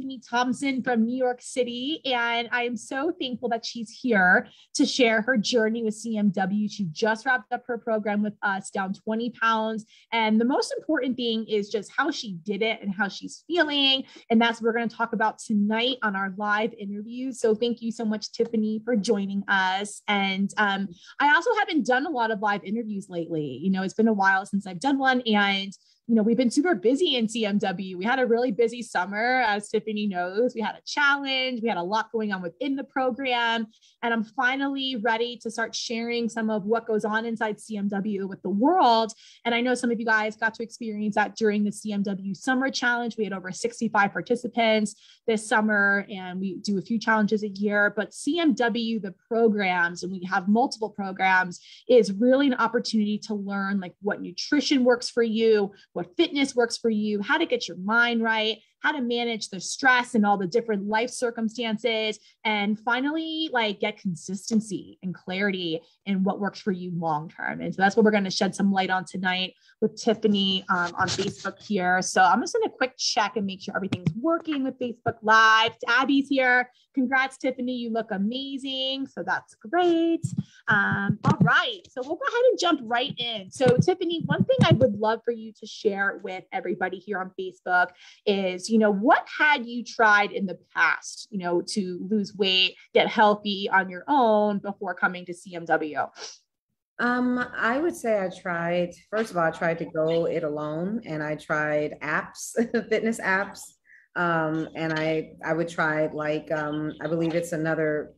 Tiffany Thompson from New York City, and I am so thankful that she's here to share her journey with CMW. She just wrapped up her program with us, down 20 pounds. And the most important thing is just how she did it and how she's feeling. And that's what we're going to talk about tonight on our live interview. So thank you so much, Tiffany, for joining us. And I also haven't done a lot of live interviews lately. It's been a while since I've done one. And we've been super busy in CMW. We had a really busy summer, as Tiffany knows. We had a challenge. We had a lot going on within the program. And I'm finally ready to start sharing some of what goes on inside CMW with the world. And I know some of you guys got to experience that during the CMW Summer Challenge. We had over 65 participants this summer, and we do a few challenges a year. But CMW, the programs, and we have multiple programs, is really an opportunity to learn like what nutrition works for you, what fitness works for you, how to get your mind right, how to manage the stress and all the different life circumstances, and finally, like, get consistency and clarity in what works for you long-term. And so that's what we're going to shed some light on tonight with Tiffany on Facebook here. So I'm just going to quick check and make sure everything's working with Facebook Live. Abby's here. Congrats, Tiffany. You look amazing. So that's great. All right. So we'll go ahead and jump right in. So Tiffany, one thing I would love for you to share with everybody here on Facebook is, what had you tried in the past, to lose weight, get healthy on your own before coming to CMW? I would say first of all, I tried to go it alone, and I tried apps, fitness apps. And I would try I believe it's another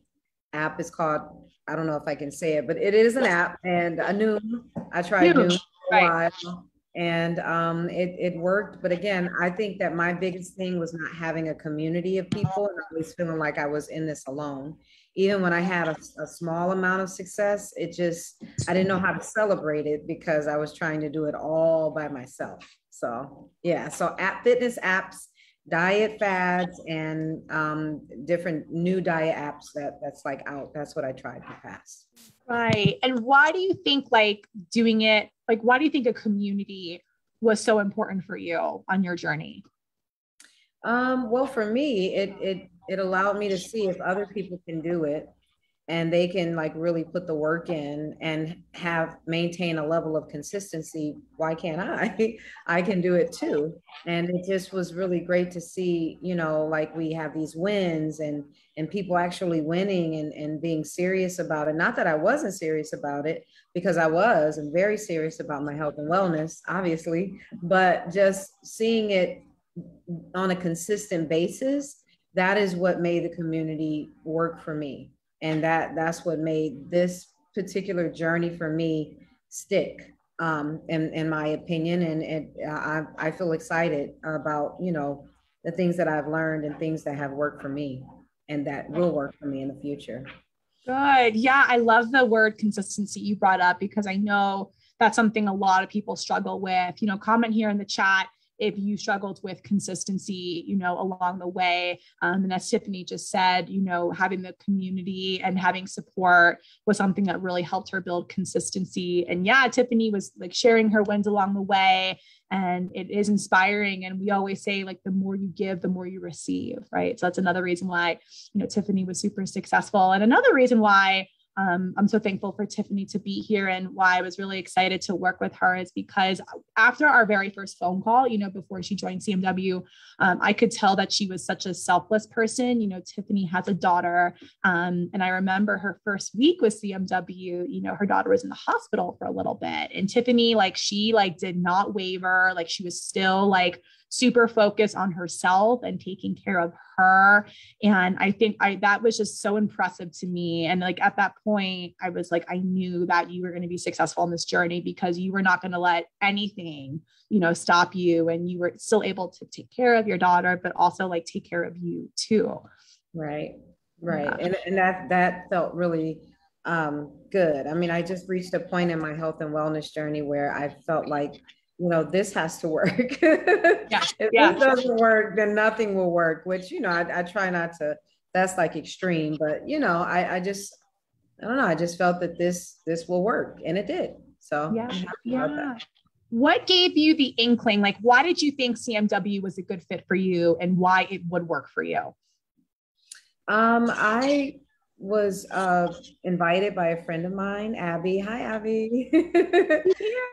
app. It's called, I don't know if I can say it, but it is an app, and I tried Noom for a while, and it worked. But again, I think that my biggest thing was not having a community of people and always feeling like I was in this alone. Even when I had a small amount of success, I didn't know how to celebrate it because I was trying to do it all by myself. So yeah, so fitness apps, diet fads, and different new diet apps that's like out. That's what I tried in the past. Right. And why do you think why do you think a community was so important for you on your journey? Well, for me, it allowed me to see if other people can do it, and they can really put the work in and maintain a level of consistency. Why can't I? I can do it too. And it just was really great to see, we have these wins and people actually winning and being serious about it. Not that I wasn't serious about it, because I was, and very serious about my health and wellness, obviously, but just seeing it on a consistent basis, that is what made the community work for me. And that's what made this particular journey for me stick, in my opinion. And I feel excited about, the things that I've learned and things that have worked for me and that will work for me in the future. Good. Yeah. I love the word consistency you brought up, because I know that's something a lot of people struggle with. Comment here in the chat if you struggled with consistency, along the way. And as Tiffany just said, having the community and having support was something that really helped her build consistency. And yeah, Tiffany was sharing her wins along the way, and it is inspiring. And we always say, the more you give, the more you receive, right? So that's another reason why, Tiffany was super successful. And another reason why I'm so thankful for Tiffany to be here, and why I was really excited to work with her is because after our very first phone call, before she joined CMW, I could tell that she was such a selfless person. Tiffany has a daughter. And I remember her first week with CMW, her daughter was in the hospital for a little bit, and Tiffany, she did not waver. She was still super focused on herself and taking care of her. And I think that was just so impressive to me. And at that point, I was I knew that you were going to be successful in this journey, because you were not going to let anything, stop you. And you were still able to take care of your daughter, but also take care of you too. Right. Yeah. And that felt really good. I mean, I just reached a point in my health and wellness journey where I felt this has to work. If this doesn't work, then nothing will work, which, I try not to, that's extreme, but, I don't know. I just felt that this will work, and it did. So yeah. What gave you the inkling? Like, why did you think CMW was a good fit for you and why it would work for you? I was invited by a friend of mine, Abby. Hi, Abby.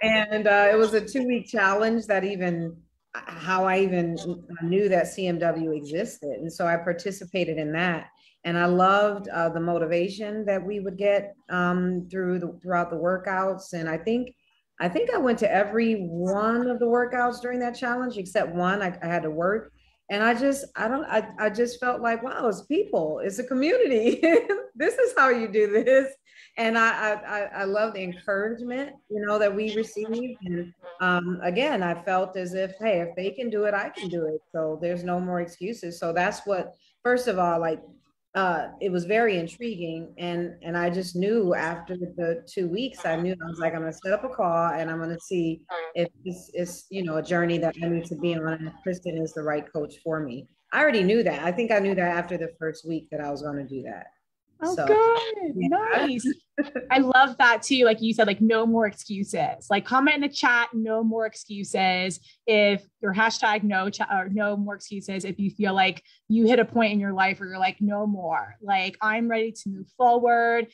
And it was a 2-week challenge that even how I even knew that CMW existed. And so I participated in that. And I loved the motivation that we would get throughout the workouts. And I think I went to every one of the workouts during that challenge, except one I had to work. And I just felt like, wow, it's people, it's a community. This is how you do this. And I love the encouragement, that we received. And again, I felt as if, hey, if they can do it, I can do it. So there's no more excuses. So that's what, first of all, like, it was very intriguing. And I just knew after the 2 weeks, I was like, I'm going to set up a call and I'm going to see if this is, a journey that I need to be on, and if Kristen is the right coach for me. I already knew that. I think I knew that after the first week that I was going to do that. Oh, So, good. yeah. Nice. I love that too. Like you said, like no more excuses. Like comment in the chat, no more excuses. If your hashtag or no more excuses, if you feel like you hit a point in your life where you're like, no more, like I'm ready to move forward,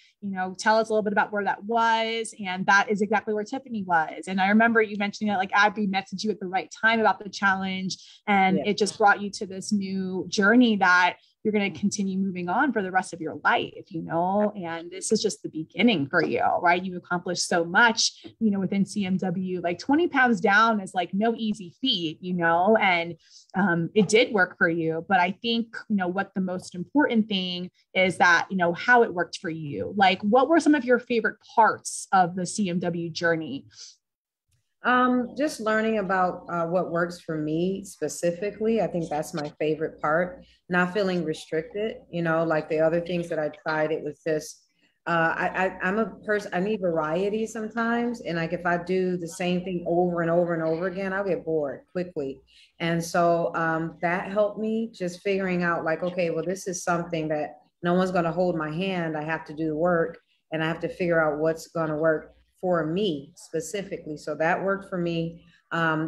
tell us a little bit about where that was. And that is exactly where Tiffany was. And I remember you mentioning that like Abby messaged you at the right time about the challenge. And it just brought you to this new journey that you're going to continue moving on for the rest of your life, and this is just the beginning for you, right? You accomplished so much, within CMW, like 20 pounds down is like no easy feat, and it did work for you. But I think, what the most important thing is that, how it worked for you. Like, what were some of your favorite parts of the CMW journey? Just learning about what works for me specifically. I think that's my favorite part. Not feeling restricted, like the other things that I tried, it was just, I'm a person, I need variety sometimes. And like, if I do the same thing over and over and over again, I'll get bored quickly. And so that helped me just figuring out like, okay, well, this is something that no one's going to hold my hand. I have to do the work and I have to figure out what's going to work for me specifically. So that worked for me.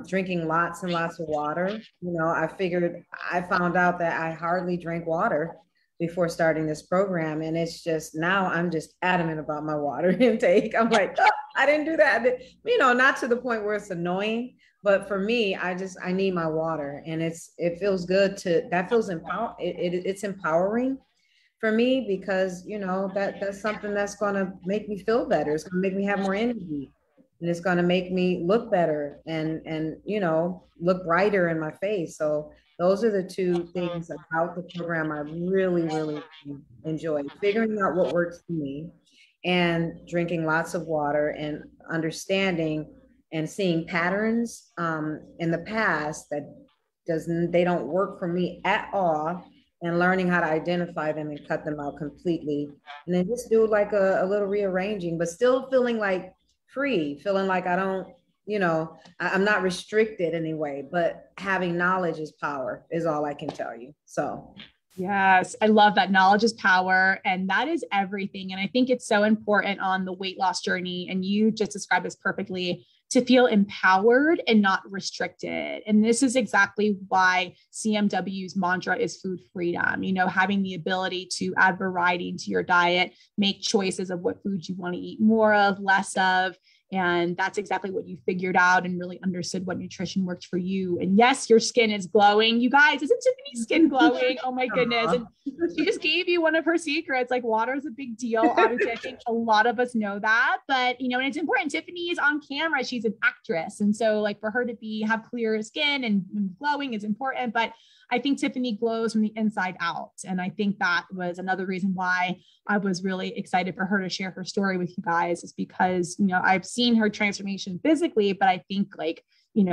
Drinking lots and lots of water. I found out that I hardly drank water before starting this program. And it's just, now I'm just adamant about my water intake. I'm like, oh, I didn't do that. Not to the point where it's annoying, but for me, I need my water, and it feels good that feels it's empowering for me, because that's something that's going to make me feel better. It's going to make me have more energy, and it's going to make me look better and look brighter in my face. So those are the two things about the program I really, really enjoy: figuring out what works for me and drinking lots of water and understanding and seeing patterns in the past that they don't work for me at all, and learning how to identify them and cut them out completely. And then just do like a little rearranging, but still feeling like free, feeling like I don't, I'm not restricted anyway, but having knowledge is power is all I can tell you. So. Yes, I love that. Knowledge is power, and that is everything. And I think it's so important on the weight loss journey. And you just described this perfectly, to feel empowered and not restricted. And this is exactly why CMW's mantra is food freedom, having the ability to add variety into your diet, make choices of what foods you want to eat more of, less of. And that's exactly what you figured out and really understood what nutrition worked for you. And yes, your skin is glowing. You guys, isn't Tiffany's skin glowing? Oh my goodness. And she just gave you one of her secrets. Like, water is a big deal. Obviously, I think a lot of us know that, but and it's important. Tiffany is on camera. She's an actress. And so like for her to have clear skin and glowing is important, but I think Tiffany glows from the inside out. And I think that was another reason why I was really excited for her to share her story with you guys, is because, I've seen her transformation physically, but I think like,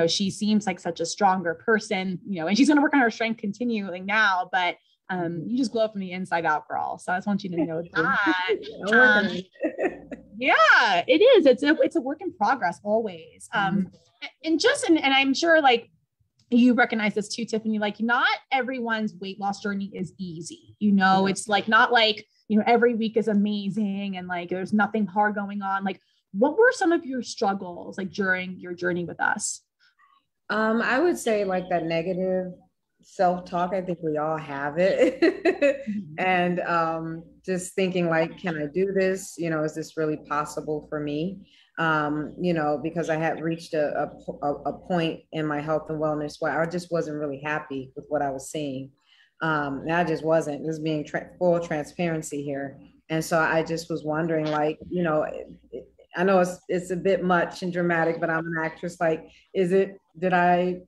she seems like such a stronger person, and she's going to work on her strength continuing now, but you just glow from the inside out, girl. So I just want you to know that. Yeah, it is. It's a work in progress always. And I'm sure like, you recognize this too, Tiffany, like not everyone's weight loss journey is easy. It's like, not like, every week is amazing and like, there's nothing hard going on. Like, what were some of your struggles like during your journey with us? I would say like that negative self-talk. I think we all have it. Mhm. And just thinking like, can I do this? You know, is this really possible for me? You know, because I had reached a point in my health and wellness where I just wasn't really happy with what I was seeing. And I just wasn't, just being full transparency here. And so I just was wondering, like, you know, I know it's a bit much and dramatic, but I'm an actress. Like, is it, did I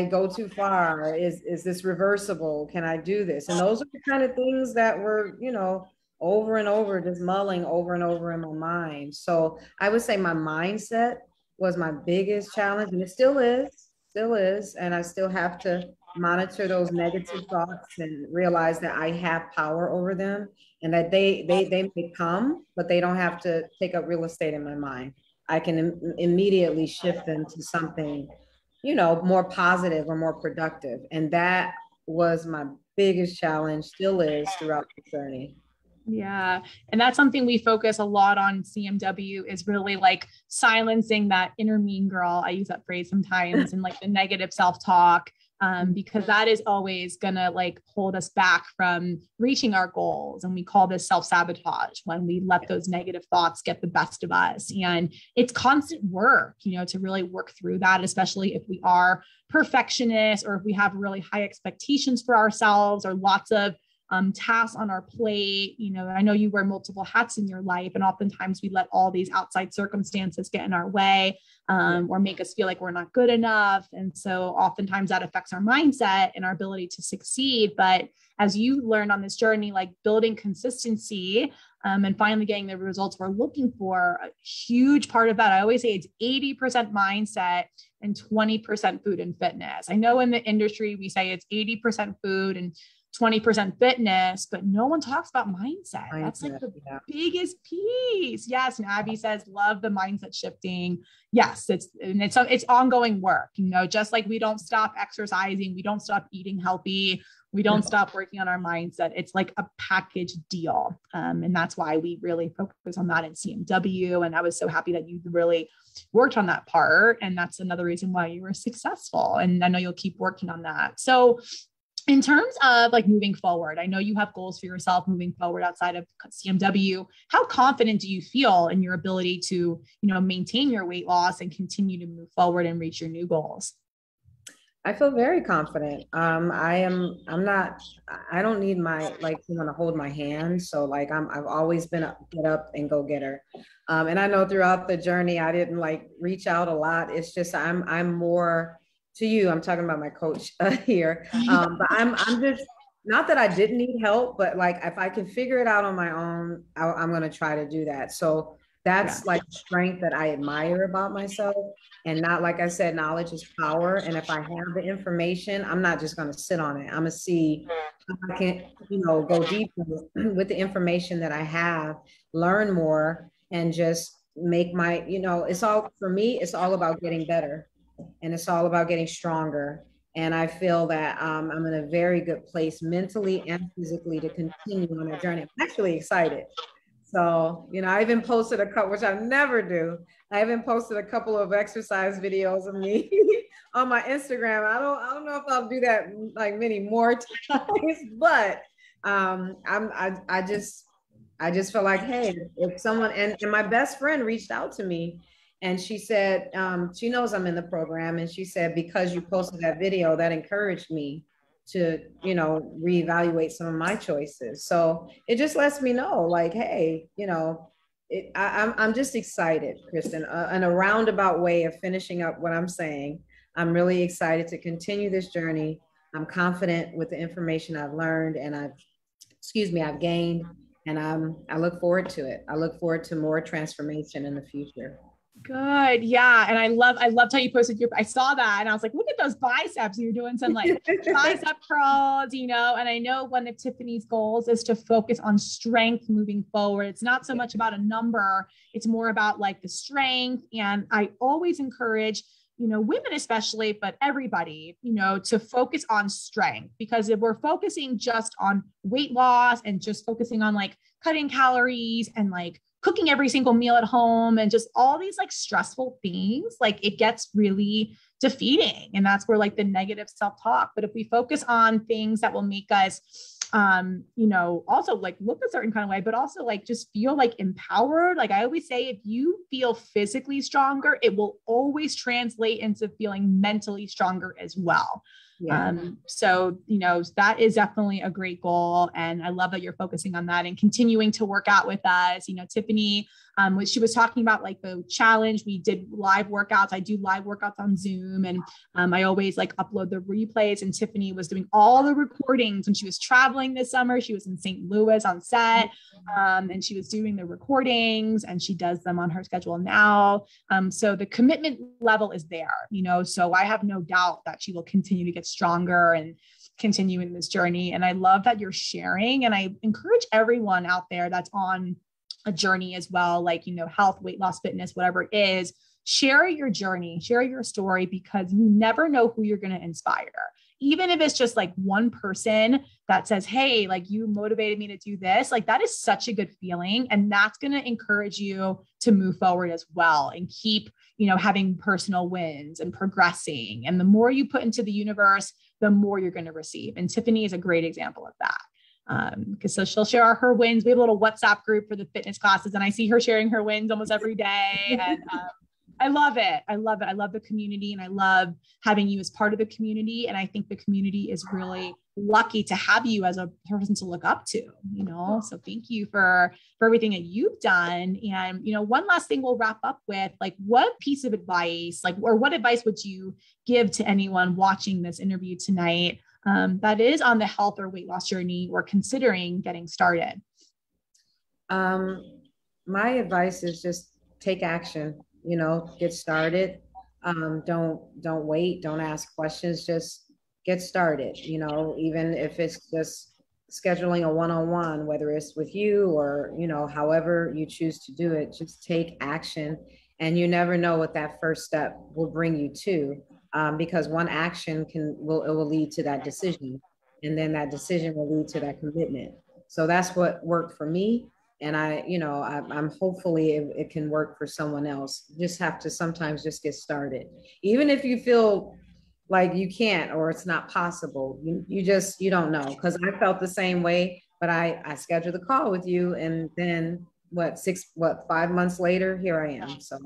go too far? Is this reversible? Can I do this? And those are the kind of things that were, you know, over and over, just mulling over and over in my mind. So I would say my mindset was my biggest challenge, and it still is. And I still have to monitor those negative thoughts and realize that I have power over them, and that they may come, but they don't have to take up real estate in my mind. I can immediately shift them to something, you know, more positive or more productive. And that was my biggest challenge, still is throughout the journey. Yeah. And that's something we focus a lot on CMW is really like silencing that inner mean girl. I use that phrase sometimes, and like the negative self-talk, because that is always gonna like hold us back from reaching our goals. And we call this self-sabotage when we let those negative thoughts get the best of us. And it's constant work, you know, to really work through that, especially if we are perfectionists or if we have really high expectations for ourselves or lots of tasks on our plate. You know, I know you wear multiple hats in your life, and oftentimes we let all these outside circumstances get in our way, or make us feel like we're not good enough. And so oftentimes that affects our mindset and our ability to succeed. But as you learned on this journey, like building consistency, and finally getting the results we're looking for, a huge part of that, I always say it's 80% mindset and 20% food and fitness. I know in the industry, we say it's 80% food and 20% fitness, but no one talks about mindset. That's like the biggest piece. Yes. And Abby says, love the mindset shifting. Yes. It's ongoing work, you know, just like we don't stop exercising. We don't stop eating healthy. We don't stop working on our mindset. It's like a package deal. And that's why we really focus on that in CMW. And I was so happy that you really worked on that part. And that's another reason why you were successful. And I know you'll keep working on that. So in terms of like moving forward, I know you have goals for yourself moving forward outside of CMW. How confident do you feel in your ability to, you know, maintain your weight loss and continue to move forward and reach your new goals? I feel very confident. I don't need like someone to hold my hand. So like I've always been a get up and go getter. And I know throughout the journey, I didn't like reach out a lot. It's just, I'm more to you. I'm talking about my coach here. But I'm just, not that I didn't need help, but like, if I can figure it out on my own, I'm going to try to do that. So that's like strength that I admire about myself. And not, like I said, knowledge is power. And if I have the information, I'm not just going to sit on it. I'm going to see how I can, you know, go deeper with the information that I have, learn more, and just make my, you know, it's all, for me, it's all about getting better, and it's all about getting stronger. And I feel that I'm in a very good place mentally and physically to continue on that journey. I'm actually excited. So, you know, I even posted a couple, which I never do. I even posted a couple of exercise videos of me on my Instagram. I don't know if I'll do that like many more times, but I just feel like, hey, if someone, and my best friend reached out to me, and she said, she knows I'm in the program. And she said, because you posted that video, that encouraged me to, you know, reevaluate some of my choices. So it just lets me know, like, hey, you know, I'm just excited, Kristen, in a roundabout way of finishing up what I'm saying. I'm really excited to continue this journey. I'm confident with the information I've learned and I've gained, and I look forward to it. I look forward to more transformation in the future. Good. Yeah. And I loved how you posted I saw that and I was like, look at those biceps. You're doing some like tricep curls, you know, and I know one of Tiffany's goals is to focus on strength moving forward. It's not so much about a number. It's more about like the strength. And I always encourage, women especially, but everybody, to focus on strength, because if we're focusing just on weight loss and just focusing on like cutting calories and like cooking every single meal at home and just all these like stressful things, like it gets really defeating. And that's where like the negative self-talk. But if we focus on things that will make us, also like look a certain kind of way, but also like just feel like empowered. Like I always say, if you feel physically stronger, it will always translate into feeling mentally stronger as well. Yeah. So, that is definitely a great goal. And I love that you're focusing on that and continuing to work out with us. Tiffany, when she was talking about like the challenge, we did live workouts. I do live workouts on Zoom, and I always like upload the replays, and Tiffany was doing all the recordings when she was traveling this summer. She was in St. Louis on set, and she was doing the recordings, and she does them on her schedule now. So the commitment level is there, so I have no doubt that she will continue to get stronger and continue in this journey. And I love that you're sharing, and I encourage everyone out there that's on a journey as well, like, health, weight loss, fitness, whatever it is, share your journey, share your story, because you never know who you're going to inspire. Even if it's just like one person that says, hey, like you motivated me to do this, like that is such a good feeling. And that's going to encourage you to move forward as well and keep, having personal wins and progressing. And the more you put into the universe, the more you're going to receive. And Tiffany is a great example of that. Because so she'll share her wins. We have a little WhatsApp group for the fitness classes, and I see her sharing her wins almost every day. And I love it. I love it. I love the community, and I love having you as part of the community. And I think the community is really lucky to have you as a person to look up to, so thank you for everything that you've done. And, one last thing we'll wrap up with, like, what piece of advice, or what advice would you give to anyone watching this interview tonight that is on the health or weight loss journey or considering getting started? My advice is just take action, get started. Don't wait. Don't ask questions. Just get started, even if it's just scheduling a one-on-one, whether it's with you or, however you choose to do it, just take action. And you never know what that first step will bring you to. Because one action will lead to that decision, and then that decision will lead to that commitment. So that's what worked for me, and I'm hopefully it can work for someone else. You just have to sometimes just get started, even if you feel like you can't or it's not possible. You don't know, because I felt the same way. But I scheduled a call with you, and then 5 months later, here I am. So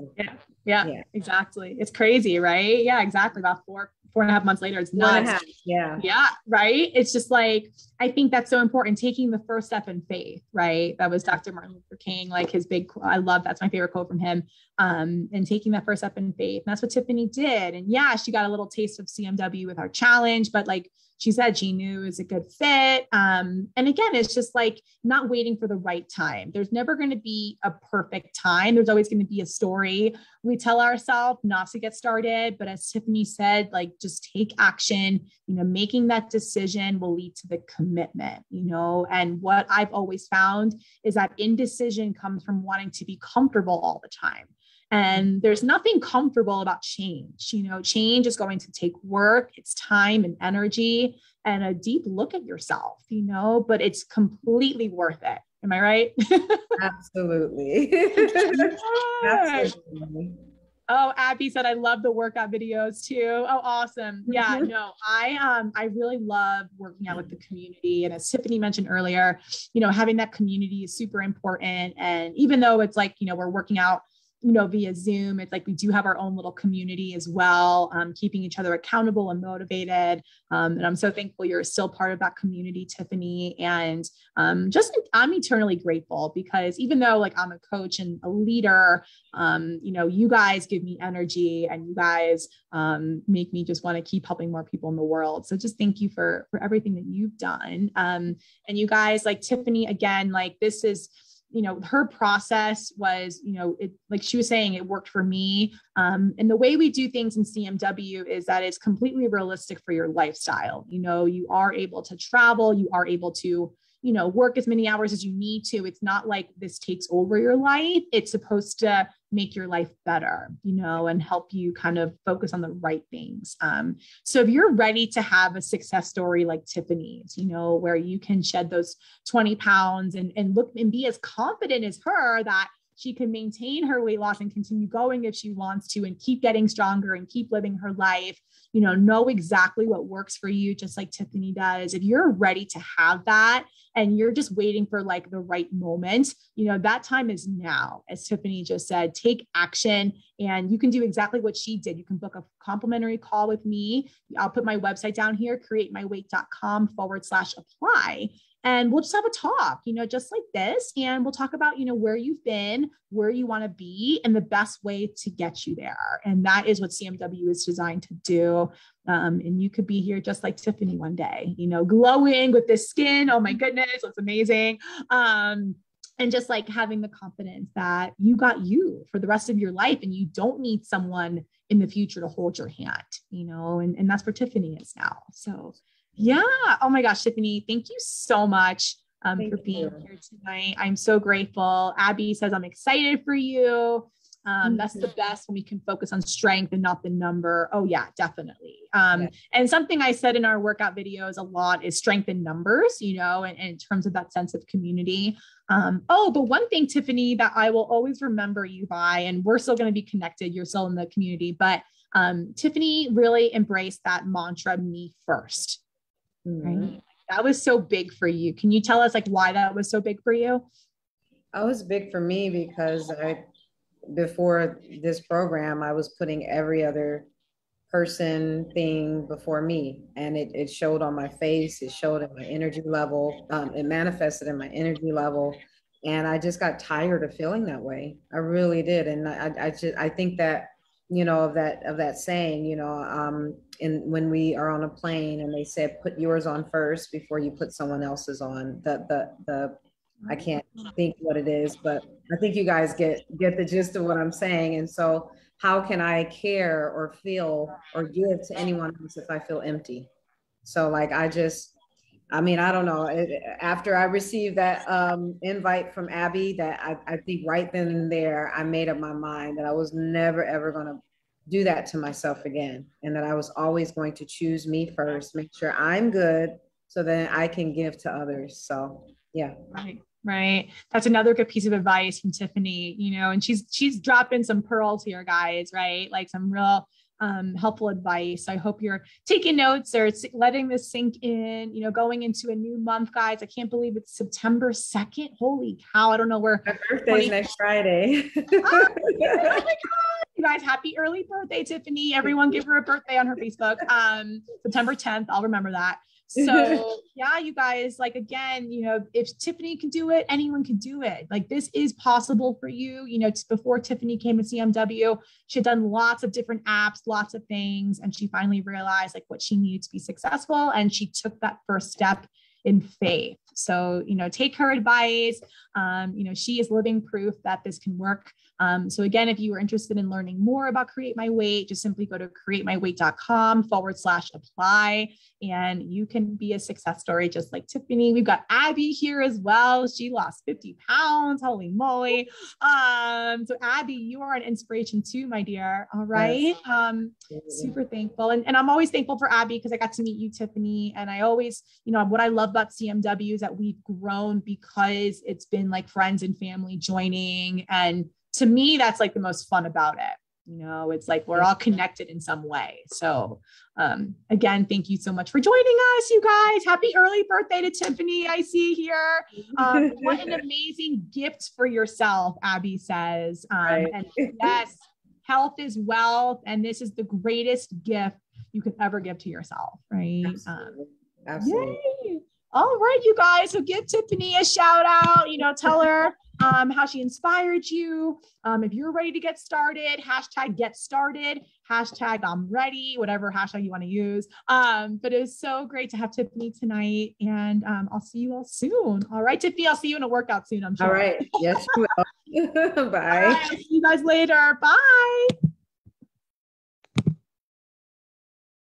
yeah, exactly. It's crazy, right? Yeah, exactly. About 4.5 months later, it's nuts. Yeah. Right. It's just like, I think that's so important. Taking the first step in faith, right? That was Dr. Martin Luther King, like his big, I love, that's my favorite quote from him. And taking that first step in faith. And that's what Tiffany did. And yeah, she got a little taste of CMW with our challenge, but like she said, she knew it was a good fit. And again, it's just like not waiting for the right time. There's never going to be a perfect time. There's always going to be a story we tell ourselves not to get started. But as Tiffany said, like just take action, making that decision will lead to the commitment, and what I've always found is that indecision comes from wanting to be comfortable all the time. And there's nothing comfortable about change. Change is going to take work, it's time and energy and a deep look at yourself, but it's completely worth it. Am I right? Absolutely. Absolutely. Oh, Abby said, I love the workout videos too. Oh, awesome. Yeah, no, I really love working out with the community. And as Tiffany mentioned earlier, having that community is super important. And even though it's like, we're working out via Zoom, it's like we do have our own little community as well, keeping each other accountable and motivated. And I'm so thankful you're still part of that community, Tiffany. And I'm eternally grateful, because even though like I'm a coach and a leader, you guys give me energy, and you guys make me just want to keep helping more people in the world. So just thank you for everything that you've done. And you guys, like Tiffany, again, like this is, her process was, like she was saying, it worked for me. And the way we do things in CMW is that it's completely realistic for your lifestyle. You are able to travel, you are able to, work as many hours as you need to. It's not like this takes over your life. It's supposed to make your life better, and help you kind of focus on the right things. So if you're ready to have a success story like Tiffany's, where you can shed those 20 pounds and look and be as confident as her that she can maintain her weight loss and continue going if she wants to, and keep getting stronger and keep living her life, know exactly what works for you, just like Tiffany does. If you're ready to have that and you're just waiting for like the right moment, that time is now. As Tiffany just said, take action, and you can do exactly what she did. You can book a complimentary call with me. I'll put my website down here, createmyweight.com/apply. And we'll just have a talk, just like this. And we'll talk about, where you've been, where you want to be, and the best way to get you there. And that is what CMW is designed to do. And you could be here just like Tiffany one day, glowing with this skin. Oh my goodness, it's amazing. And just like having the confidence that you got you for the rest of your life, and you don't need someone in the future to hold your hand, and that's where Tiffany is now. So yeah. Oh my gosh, Tiffany, thank you so much for being here tonight. I'm so grateful. Abby says, I'm excited for you. That's the best when we can focus on strength and not the number. Oh yeah, definitely. And something I said in our workout videos a lot is strength in numbers, and in terms of that sense of community. But one thing, Tiffany, that I will always remember you by, and we're still going to be connected, you're still in the community, but Tiffany really embraced that mantra, me first. Right? That was so big for you. Can you tell us like why that was so big for you? It was big for me because before this program, I was putting every other person, thing before me. And it showed on my face, it showed in my energy level, it manifested in my energy level. And I just got tired of feeling that way. I really did. And I think that, of that saying, and when we are on a plane and they said, put yours on first before you put someone else's on, I can't think what it is, but I think you guys get the gist of what I'm saying. And so how can I care or feel or give to anyone else if I feel empty? So like, I don't know. After I received that invite from Abby, that I think right then and there, I made up my mind that I was never, ever going to do that to myself again. And that I was always going to choose me first, make sure I'm good so that I can give to others. So yeah. Right. That's another good piece of advice from Tiffany, and she's dropping some pearls here, guys, right? Like some real helpful advice. I hope you're taking notes or letting this sink in, going into a new month, guys. I can't believe it's September 2nd. Holy cow. I don't know where. My birthday's next Friday. Oh my God. You guys, happy early birthday, Tiffany. Everyone give her a birthday on her Facebook. September 10th. I'll remember that. So yeah, you guys, like, again, if Tiffany can do it, anyone can do it. Like, this is possible for you. Before Tiffany came to CMW, she had done lots of different apps, lots of things. And she finally realized like what she needed to be successful. And she took that first step in faith. So, take her advice. She is living proof that this can work. So again, if you are interested in learning more about Create My Weight, just simply go to createmyweight.com/apply, and you can be a success story just like Tiffany. We've got Abby here as well. She lost 50 pounds. Holy moly. So Abby, you are an inspiration too, my dear. All right. Super thankful. And I'm always thankful for Abby because I got to meet you, Tiffany. And I always, what I love about CMW is that we've grown because it's been like friends and family joining. And to me, that's like the most fun about it. It's like we're all connected in some way. So again, thank you so much for joining us, you guys. Happy early birthday to Tiffany. I see here. What an amazing gift for yourself, Abby says. And yes, health is wealth. And this is the greatest gift you could ever give to yourself, right? Absolutely. Yay. All right, you guys. So give Tiffany a shout out, tell her how she inspired you. If you're ready to get started, #get started, #I'm ready, whatever hashtag you want to use. But it was so great to have Tiffany tonight, and I'll see you all soon. All right, Tiffany, I'll see you in a workout soon, I'm sure. All right. Yes, you will. Bye. All right, I'll see you guys later. Bye.